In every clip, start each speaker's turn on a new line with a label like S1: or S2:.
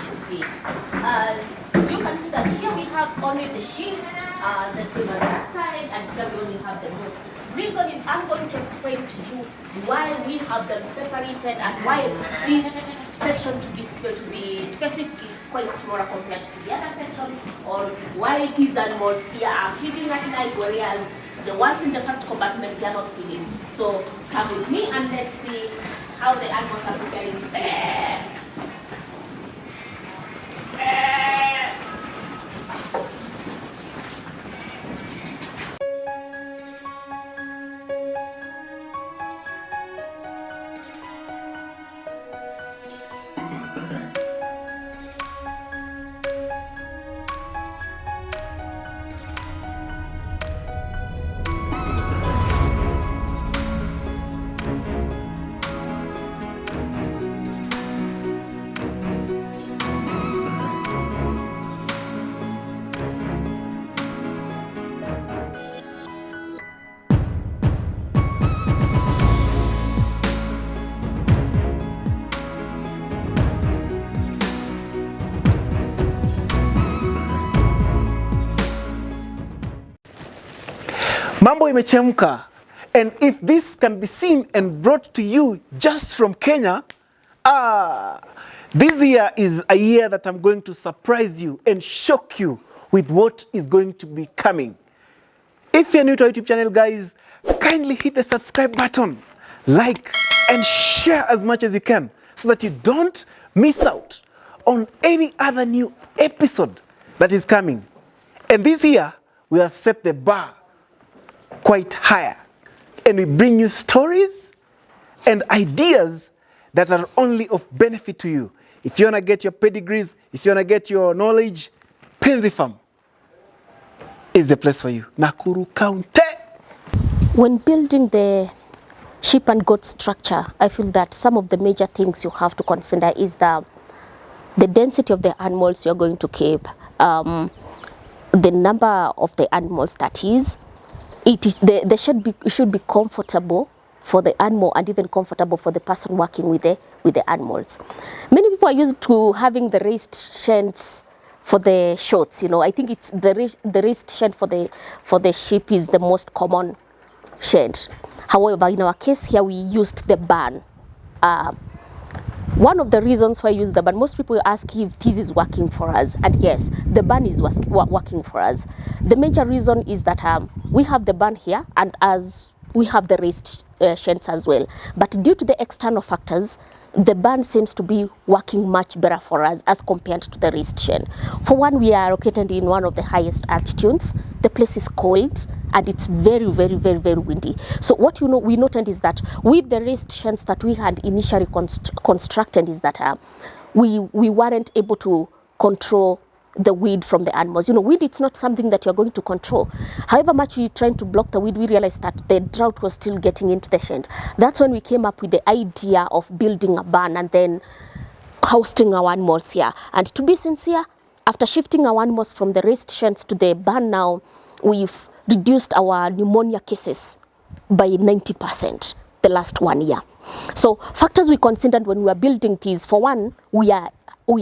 S1: to feed. You can see that here we have only the sheep, the same on that side, and here we only have the goat. Reason is I'm going to explain to you why we have them separated and why this section to be specific is quite smaller compared to the other section, or why these animals here are feeding at night, whereas the ones in the first compartment they are not feeding. So come with me and let's see how the animals are preparing to sleep.
S2: Mambo imechemka, and if this can be seen and brought to you just from Kenya, this year is a year that I'm going to surprise you and shock you with what is going to be coming. If you're new to our YouTube channel, guys, kindly hit the subscribe button, like, and share as much as you can so that you don't miss out on any other new episode that is coming. And this year, we have set the bar quite higher, and we bring you stories and ideas that are only of benefit to you. If you want to get your pedigrees, if you want to get your knowledge, Penzi Farm is the place for you. Nakuru County.
S1: When building the sheep and goat structure, I feel that some of the major things you have to consider is the density of the animals you're going to keep, the number of the animals that is. They should be comfortable for the animal and even comfortable for the person working with the animals. Many people are used to having the raised sheds for the shoats. You know, I think it's the raised shed for the sheep is the most common shed. However, in our case here, we used the barn. One of the reasons why I use the barn, most people ask if this is working for us, and yes, the barn is working for us. The major reason is that we have the barn here, and as we have the raised sheds as well. But due to the external factors, the barn seems to be working much better for us as compared to the raised shed. For one, we are located in one of the highest altitudes. The place is cold and it's very, very, very, very windy. So what we noted is that with the raised sheds that we had initially constructed is that we weren't able to control the weed from the animals. You know, weed, it's not something that you're going to control. However much we're trying to block the weed, we realized that the drought was still getting into the shed. That's when we came up with the idea of building a barn and then hosting our animals here. And to be sincere, after shifting our animals from the raised sheds to the barn now, we've reduced our pneumonia cases by 90% the last 1 year. So factors we considered when we were building these, for one, we are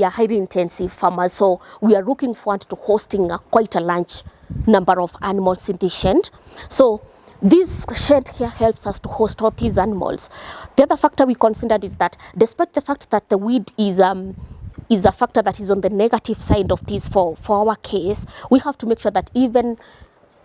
S1: highly intensive farmers, so we are looking forward to hosting quite a large number of animals in this shed. So this shed here helps us to host all these animals. The other factor we considered is that despite the fact that the weed is a factor that is on the negative side of this for our case, we have to make sure that even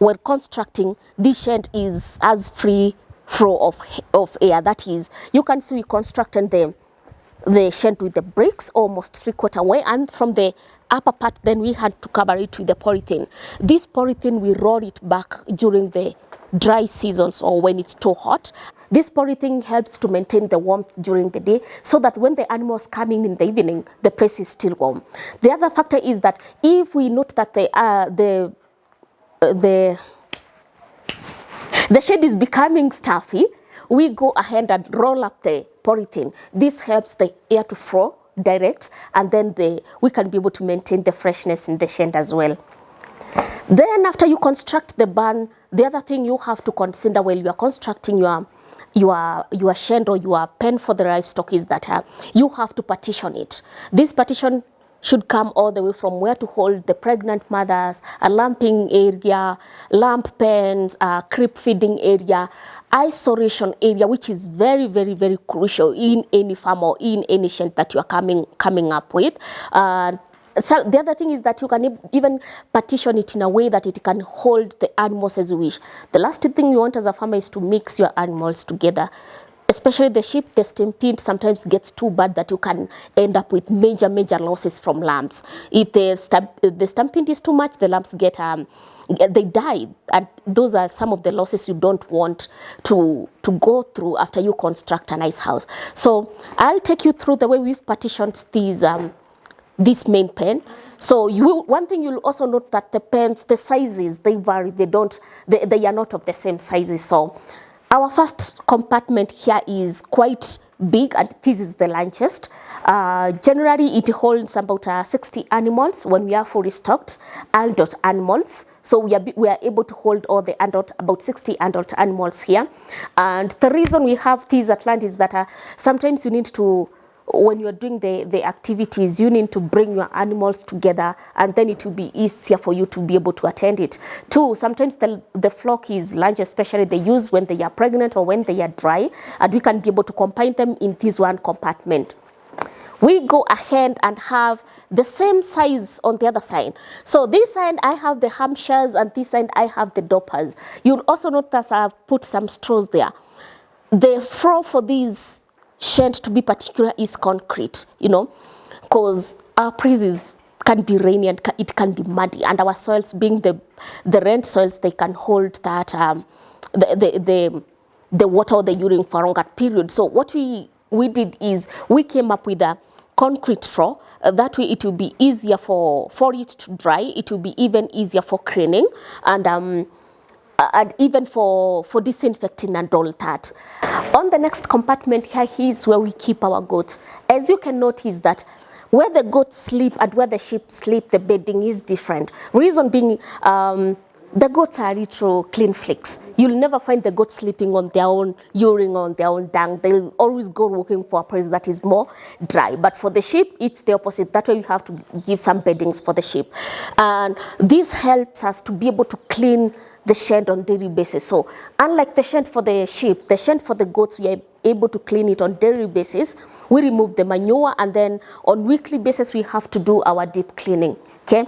S1: when constructing, this shed is as free flow of air. That is, you can see we constructed the shed with the bricks almost 3/4 way, and from the upper part then we had to cover it with the polythene. This polythene, we roll it back during the dry seasons or when it's too hot. This polythene helps to maintain the warmth during the day so that when the animals come in the evening, the place is still warm. The other factor is that if we note that the shed is becoming stuffy, we go ahead and roll up the polythene. This helps the air to flow direct, and then we can be able to maintain the freshness in the shed as well. Then after you construct the barn, the other thing you have to consider while you are constructing your shed or your pen for the livestock is that you have to partition it. This partition should come all the way from where to hold the pregnant mothers, a lambing area, lamb pens, creep feeding area, isolation area, which is very, very, very crucial in any farm or in any shed that you are coming up with. So the other thing is that you can even partition it in a way that it can hold the animals as you wish. The last thing you want as a farmer is to mix your animals together. Especially the sheep, the stampede sometimes gets too bad that you can end up with major losses from lambs. If the stampede is too much, the lambs they die, and those are some of the losses you don't want to go through after you construct a nice house. So I'll take you through the way we've partitioned this main pen. So one thing you'll also note that the pens, the sizes, they vary. They are not of the same sizes. So our first compartment here is quite big, and this is the largest. Generally, it holds about 60 animals when we are fully stocked adult animals. So we are able to hold all the about 60 adult animals here. And the reason we have these at land is that sometimes you need to, when you're doing the activities, you need to bring your animals together, and then it will be easier for you to be able to attend it. Two, sometimes the flock is large, especially they use when they are pregnant or when they are dry, and we can be able to combine them in this one compartment. We go ahead and have the same size on the other side. So this side I have the Hampshires, and this side I have the Doppers. You'll also notice I've put some straws there. The floor for these shed, to be particular, is concrete, because our places can be rainy and it can be muddy, and our soils, being the rain soils, they can hold that the water or the urine for a longer period. So what we did is we came up with a concrete floor. That way it will be easier for it to dry. It will be even easier for cleaning, and even for disinfecting and all that. On the next compartment here is where we keep our goats. As you can notice that where the goats sleep and where the sheep sleep, the bedding is different. Reason being, the goats are little clean flakes. You'll never find the goats sleeping on their own urine, on their own dung. They'll always go looking for a place that is more dry. But for the sheep, it's the opposite. That way you have to give some beddings for the sheep. And this helps us to be able to clean the shed on daily basis. So unlike the shed for the sheep, the shed for the goats, we are able to clean it on daily basis. We remove the manure, and then on weekly basis we have to do our deep cleaning. Okay,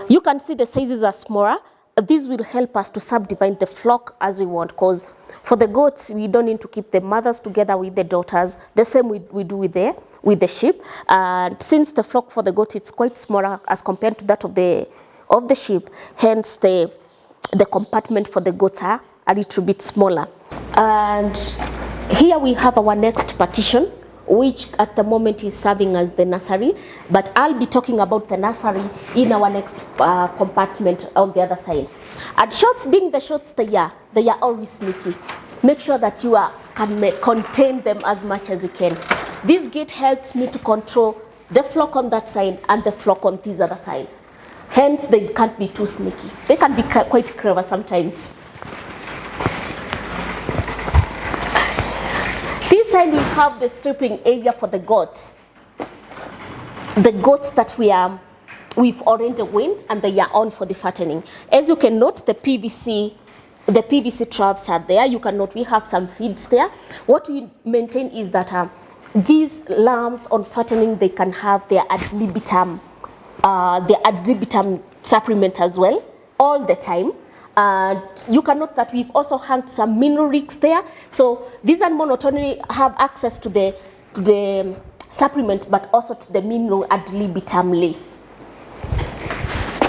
S1: you can see the sizes are smaller. This will help us to subdivide the flock as we want, because for the goats we don't need to keep the mothers together with the daughters. The same we do with the sheep. And since the flock for the goat it's quite smaller as compared to that of the sheep, hence the compartment for the goats are a little bit smaller. And here we have our next partition, which at the moment is serving as the nursery, but I'll be talking about the nursery in our next compartment on the other side. And shorts, being the shorts they are always sneaky. Make sure that you can contain them as much as you can. This gate helps me to control the flock on that side and the flock on this other side. Hence, they can't be too sneaky. They can be quite clever sometimes. This side we have the stripping area for the goats. The goats that we've already weaned, and they are on for the fattening. As you can note, the PVC traps are there. You can note we have some feeds there. What we maintain is that these lambs on fattening, they can have their ad libitum supplement as well all the time. You can note that we've also hung some mineral ricks there. So these animals not only have access to the supplement, but also to the mineral ad libitum lay.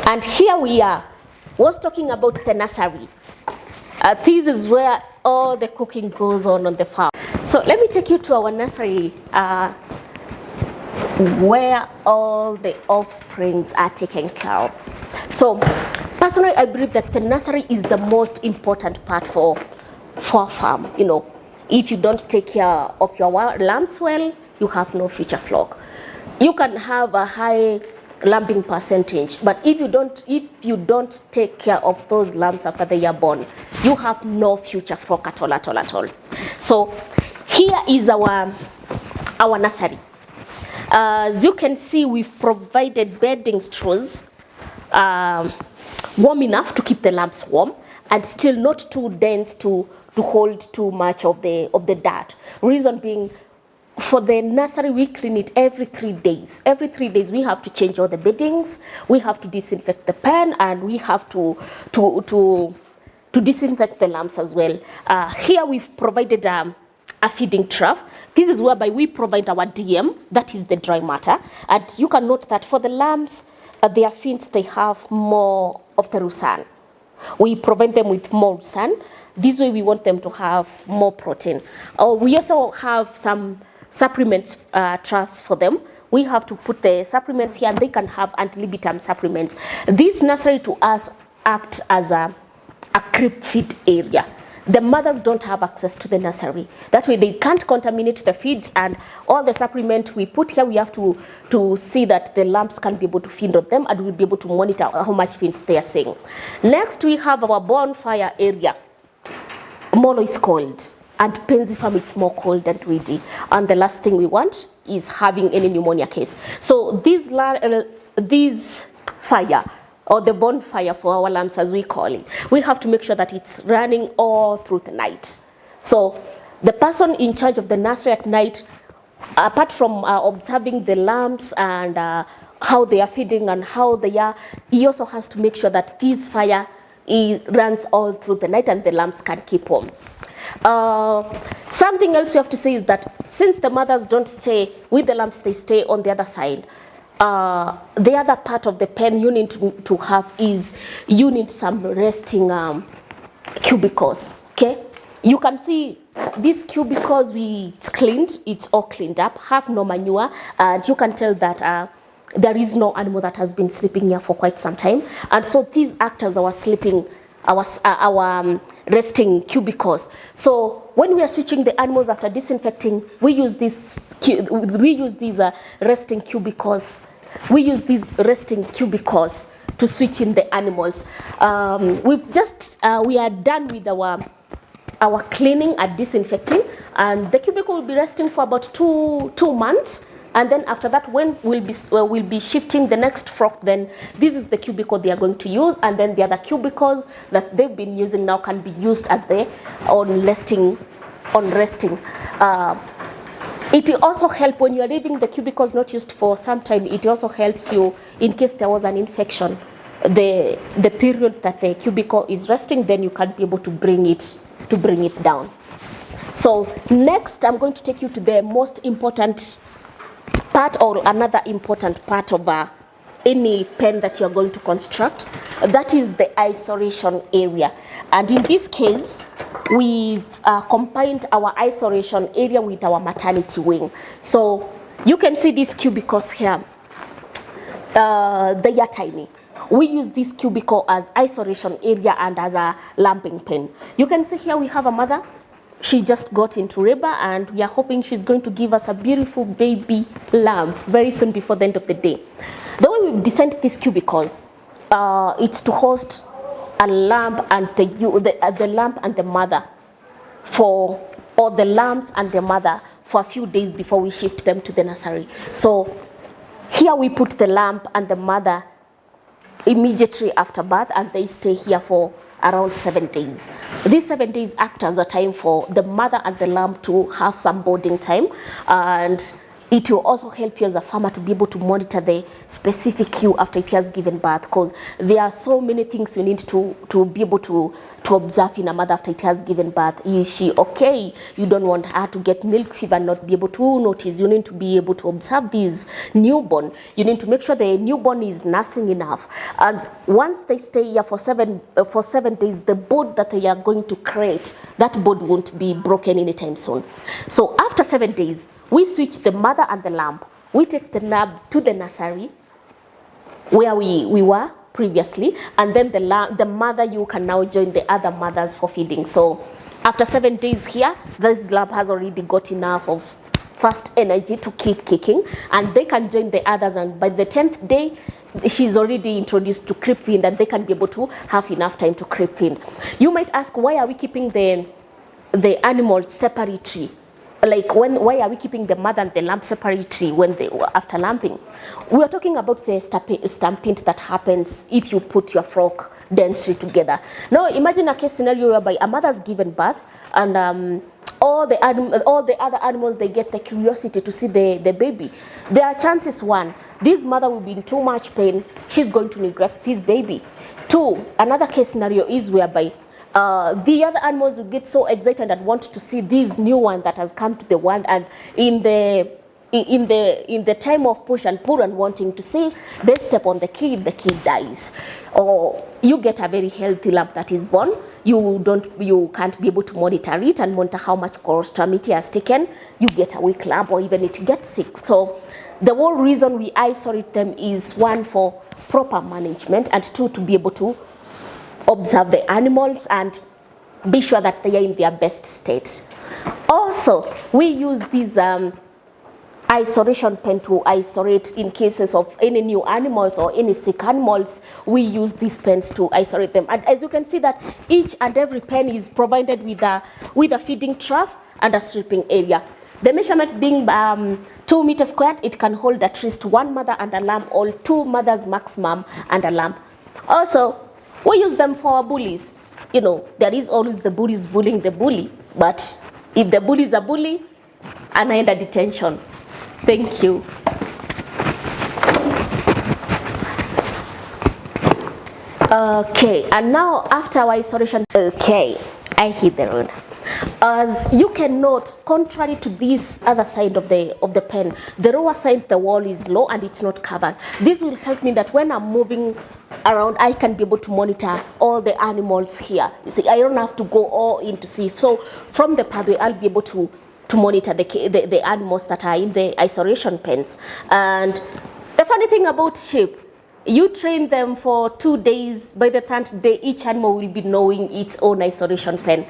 S1: And here we was talking about the nursery. This is where all the cooking goes on the farm. So let me take you to our nursery, where all the offsprings are taken care of. So personally, I believe that the nursery is the most important part for a farm. If you don't take care of your lambs well, you have no future flock. You can have a high lambing percentage, but if you don't take care of those lambs after they are born, you have no future flock at all. So here is our nursery. As you can see, we've provided bedding straws warm enough to keep the lambs warm and still not too dense to hold too much of the dirt. Reason being, for the nursery, we clean it every 3 days. Every 3 days, we have to change all the beddings, we have to disinfect the pen, and we have to disinfect the lambs as well. Here we've provided a feeding trough. This is whereby we provide our DM, that is the dry matter. And you can note that for the lambs, their fins, they have more of the rusan. We provide them with more rusan. This way we want them to have more protein. We also have some supplements troughs for them. We have to put the supplements here, and they can have anti-libitum supplements. This nursery to us acts as a creep feed area. The mothers don't have access to the nursery. That way they can't contaminate the feeds, and all the supplement we put here, we have to see that the lambs can be able to feed on them, and we'll be able to monitor how much feeds they are seeing. Next, we have our bonfire area. Molo is cold, and Penzi Farm, it's more cold than windy. And the last thing we want is having any pneumonia case. So these fire, or the bonfire for our lambs as we call it, we have to make sure that it's running all through the night. So the person in charge of the nursery at night, apart from observing the lambs and how they are feeding and how they are, he also has to make sure that this fire runs all through the night and the lambs can keep warm. Something else you have to say is that since the mothers don't stay with the lambs, they stay on the other side. The other part of the pen you need to have is you need some resting cubicles. Okay, you can see these cubicles, it's cleaned, it's all cleaned up, have no manure, and you can tell that there is no animal that has been sleeping here for quite some time, and so these act as our sleeping, our resting cubicles. So when we are switching the animals after disinfecting, we use these resting cubicles. We use these resting cubicles to switch in the animals. We are done with our cleaning and disinfecting, and the cubicle will be resting for about two months. And then after that, when we'll be shifting the next flock, then this is the cubicle they are going to use, and then the other cubicles that they've been using now can be used as on resting. It also helps when you are leaving the cubicles not used for some time. It also helps you in case there was an infection. The period that the cubicle is resting, then you can be able to bring it down. So next, I'm going to take you to the most important part, or another important part of any pen that you're going to construct. That is the isolation area. And in this case, we've combined our isolation area with our maternity wing. So you can see these cubicles here. They are tiny. We use this cubicle as isolation area and as a lambing pen. You can see here we have a mother. She just got into labor, and we are hoping she's going to give us a beautiful baby lamb very soon before the end of the day. The way we've designed these cubicles, it's to host a lamb and the lamb and the mother or the lambs and the mother for a few days before we shift them to the nursery. So here we put the lamb and the mother immediately after birth, and they stay here for around 7 days. These 7 days act as a time for the mother and the lamb to have some boarding time, and it will also help you as a farmer to be able to monitor the specific ewe after it has given birth, because there are so many things you need to be able to observe in a mother after it has given birth. Is she okay? You don't want her to get milk fever and not be able to notice. You need to be able to observe this newborn. You need to make sure the newborn is nursing enough. And once they stay here for 7 days, the board that they are going to create, that board won't be broken anytime soon. So after 7 days, we switch the mother and the lamb. We take the lamb to the nursery where we were previously, and then the mother, you can now join the other mothers for feeding. So after 7 days here, this lamb has already got enough of fast energy to keep kicking, and they can join the others, and by the 10th day, she's already introduced to creep feed, and they can be able to have enough time to creep feed. You might ask, why are we keeping the animals separately? like why are we keeping the mother and the lamb separately when they after lambing? We are talking about the stampede that happens if you put your flock densely together. Now imagine a case scenario whereby a mother's given birth and all the other animals, they get the curiosity to see the baby. There are chances, one, this mother will be in too much pain, she's going to neglect this baby. Two, another case scenario is whereby the other animals will get so excited and want to see this new one that has come to the world, and in the time of push and pull and wanting to see, they step on the kid dies. Or you get a very healthy lamb that is born, you can't be able to monitor it and monitor how much colostrum it has taken, you get a weak lamb or even it gets sick. So the whole reason we isolate them is, one, for proper management, and two, to be able to observe the animals and be sure that they are in their best state. Also, we use these isolation pen to isolate in cases of any new animals or any sick animals. We use these pens to isolate them, and as you can see that each and every pen is provided with a feeding trough and a sleeping area. The measurement being 2 meters squared, it can hold at least one mother and a lamb, or two mothers maximum and a lamb. Also, we use them for bullies. You know, there is always the bullies bullying the bully, but if the bully is a bully, anaenda detention. Thank you. Okay, and now after our isolation, okay, I hit the road. As you can note, contrary to this other side of the pen, the lower side, the wall is low and it's not covered. This will help me that when I'm moving around, I can be able to monitor all the animals here. You see, I don't have to go all in to see. So from the pathway, I'll be able to monitor the animals that are in the isolation pens. And the funny thing about sheep, you train them for 2 days. By the third day, each animal will be knowing its own isolation pen.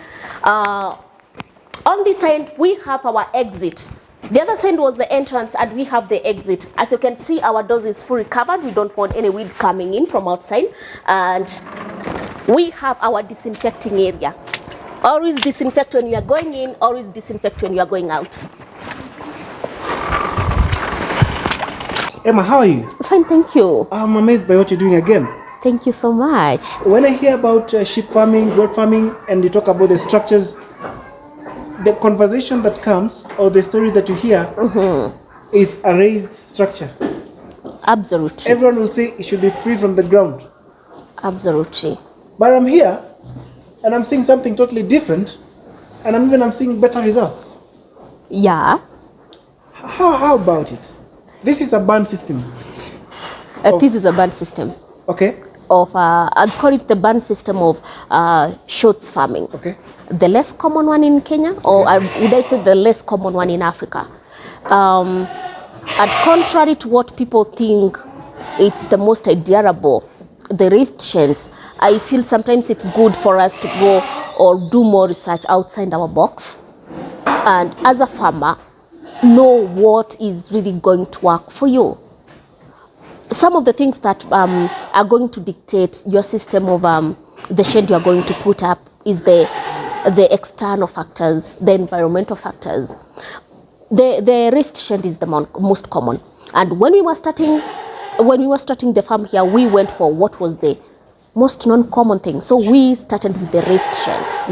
S1: On this side, we have our exit. The other side was the entrance, and we have the exit. As you can see, our doors is fully covered. We don't want any wind coming in from outside. And we have our disinfecting area. Always disinfect when you are going in, always disinfect when you are going out.
S2: Emma, how are you?
S1: Fine, thank you.
S2: I'm amazed by what you're doing again.
S1: Thank you so much.
S2: When I hear about sheep farming, goat farming, and you talk about the structures, the conversation that comes, or the stories that you hear, is a raised structure.
S1: Absolutely.
S2: Everyone will say it should be free from the ground.
S1: Absolutely.
S2: But I'm here, and I'm seeing something totally different, and I'm seeing better results.
S1: Yeah.
S2: How about it? This is a band system.
S1: This is a band system.
S2: Okay.
S1: I'd call it the band system of shorts farming.
S2: Okay.
S1: The less common one in Kenya, or would I say the less common one in Africa. And contrary to what people think, it's the most desirable, the raised sheds, I feel sometimes it's good for us to go or do more research outside our box. And as a farmer, know what is really going to work for you. Some of the things that are going to dictate your system of the shed you are going to put up is the external factors, the environmental factors. The raised shed is the most common. And when we were starting the farm here, we went for what was the most non-common thing. So we started with the raised sheds.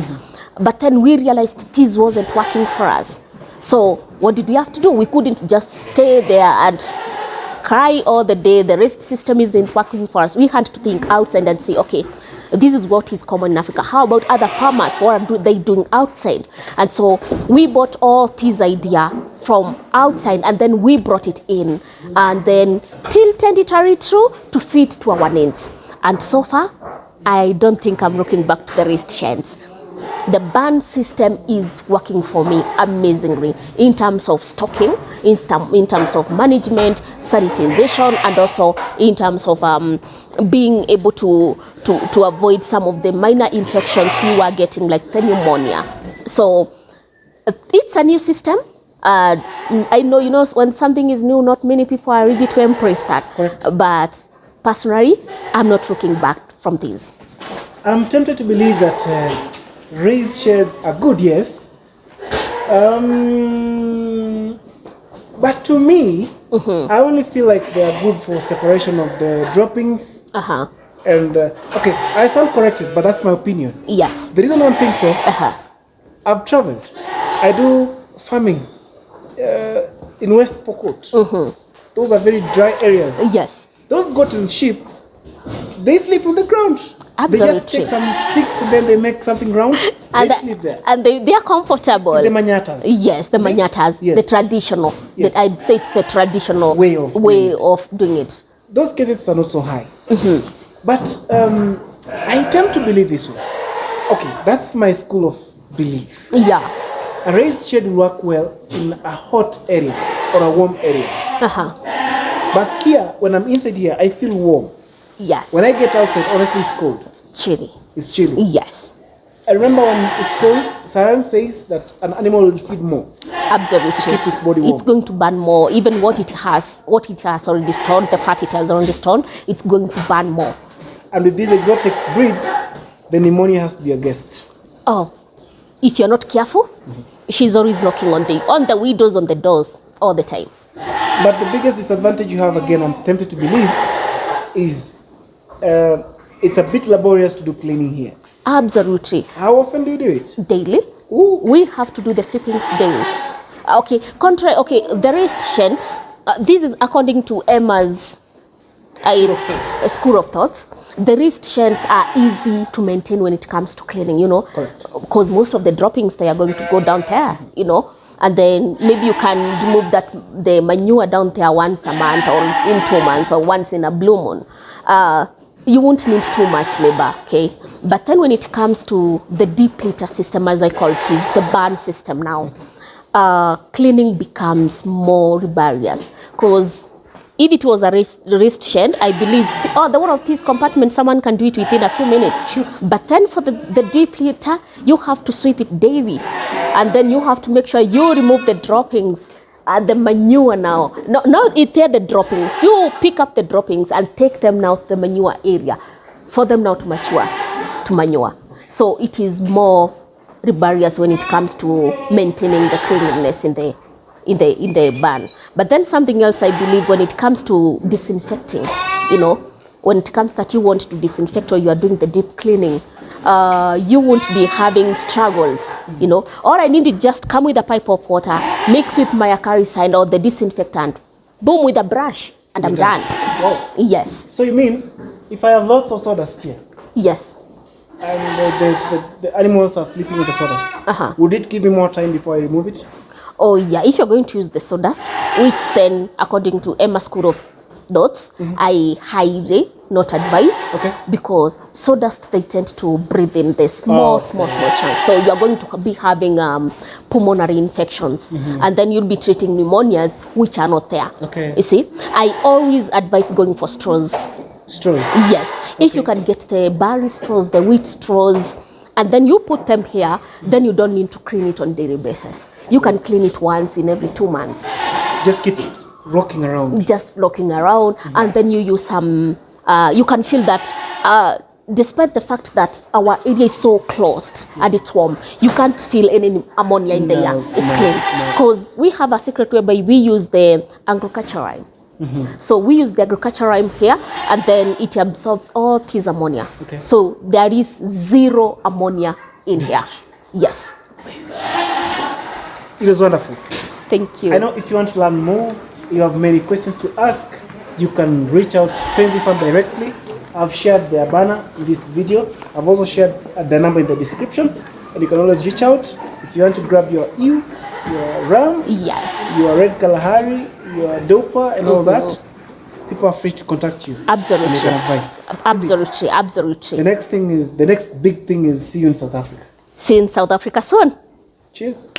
S1: But then we realized this wasn't working for us. So what did we have to do? We couldn't just stay there and cry all the day. The raised system isn't working for us. We had to think outside and say, okay, this is what is common in Africa. How about other farmers? What are they doing outside? And so we bought all this idea from outside, and then we brought it in, and then tilted it through to fit to our needs. And so far, I don't think I'm looking back to the raised sheds. The band system is working for me amazingly in terms of stocking, in terms of management, sanitization, and also in terms of being able to avoid some of the minor infections we were getting, like the pneumonia. So it's a new system. I know, when something is new, not many people are ready to embrace that.
S2: Correct.
S1: But personally, I'm not looking back from this.
S2: I'm tempted to believe that raised sheds are good, yes. But to me, I only feel like they are good for separation of the droppings. And okay, I stand corrected, but that's my opinion.
S1: Yes.
S2: The reason why I'm saying so, I've traveled. I do farming in West Pokot. Those are very dry areas.
S1: Yes.
S2: Those goats and sheep, they sleep on the ground.
S1: Absolutely.
S2: They just take some sticks and then they make something round. They sleep there.
S1: And they are comfortable.
S2: The manyatas.
S1: Yes, the manyatas.
S2: Yes.
S1: The traditional.
S2: Yes.
S1: I'd say it's the traditional way of doing it.
S2: Those cases are not so high. But I tend to believe this way. Okay, that's my school of belief.
S1: Yeah.
S2: A raised shed will work well in a hot area or a warm area. But here, when I'm inside here, I feel warm.
S1: Yes.
S2: When I get outside, honestly, it's cold.
S1: Chilly.
S2: It's chilly.
S1: Yes.
S2: I remember when it's cold, science says that an animal will feed more.
S1: Absolutely.
S2: To keep its body warm.
S1: It's going to burn more. Even what it has already stored, the fat it has already stored, it's going to burn more.
S2: And with these exotic breeds, the pneumonia has to be a guest.
S1: Oh, if you're not careful, she's always knocking on the windows, on the doors, all the time.
S2: But the biggest disadvantage you have, again, I'm tempted to believe, is it's a bit laborious to do cleaning here.
S1: Absolutely.
S2: How often do you do it?
S1: Daily.
S2: Ooh.
S1: We have to do the sweepings daily. Okay, the raised sheds, this is according to Emma's school of thoughts. The raised sheds are easy to maintain when it comes to cleaning, because most of the droppings, they are going to go down there, and then maybe you can remove the manure down there once a month or in 2 months or once in a blue moon. You won't need too much labor, okay? But then when it comes to the deep litter system, as I call it, is the burn system now, cleaning becomes more laborious, because if it was a raised shed, I believe, the one of these compartments, someone can do it within a few minutes.
S2: Sure. But
S1: then for the deep litter, you have to sweep it daily. And then you have to make sure you remove the droppings and the manure now. Not it there the droppings. You pick up the droppings and take them now to the manure area for them now to manure. So it is more laborious when it comes to maintaining the cleanliness in the barn. But then something else I believe, when it comes to disinfecting, when it comes that you want to disinfect or you are doing the deep cleaning, you won't be having struggles, All I need is just come with a pipe of water, mix with my acaricide or the disinfectant, boom, with a brush, and I'm done.
S2: Wow.
S1: Yes.
S2: So you mean, if I have lots of sawdust here,
S1: yes,
S2: and the animals are sleeping with the sawdust, would it give me more time before I remove it?
S1: Oh yeah, if you're going to use the sawdust, which then, according to Emma's school of thoughts, I highly not advise, because sawdust, they tend to breathe in the small chunks. So you're going to be having pulmonary infections, and then you'll be treating pneumonias which are not there. You see, I always advise going for straws.
S2: Straws?
S1: Yes. If you can get the barley straws, the wheat straws, and then you put them here, then you don't need to clean it on a daily basis. You can clean it once in every 2 months.
S2: Just keep it rocking around.
S1: And then you use some, you can feel that despite the fact that our area is so closed and it's warm, you can't feel any ammonia in the air. It's clean. Because we have a secret whereby we use the agriculture rime. So we use the agriculture rime here, and then it absorbs all this ammonia. So there is zero ammonia in here. Yes.
S2: It was wonderful.
S1: Thank you.
S2: I know if you want to learn more, you have many questions to ask, you can reach out to Penzi Farm directly. I've shared their banner in this video. I've also shared the number in the description, and you can always reach out if you want to grab your ewe, your ram, your Red Kalahari, your dopa, and all that. People are free to contact you.
S1: Absolutely.
S2: And advice.
S1: Absolutely.
S2: The next big thing is see you in South Africa.
S1: See you in South Africa soon.
S2: Cheers.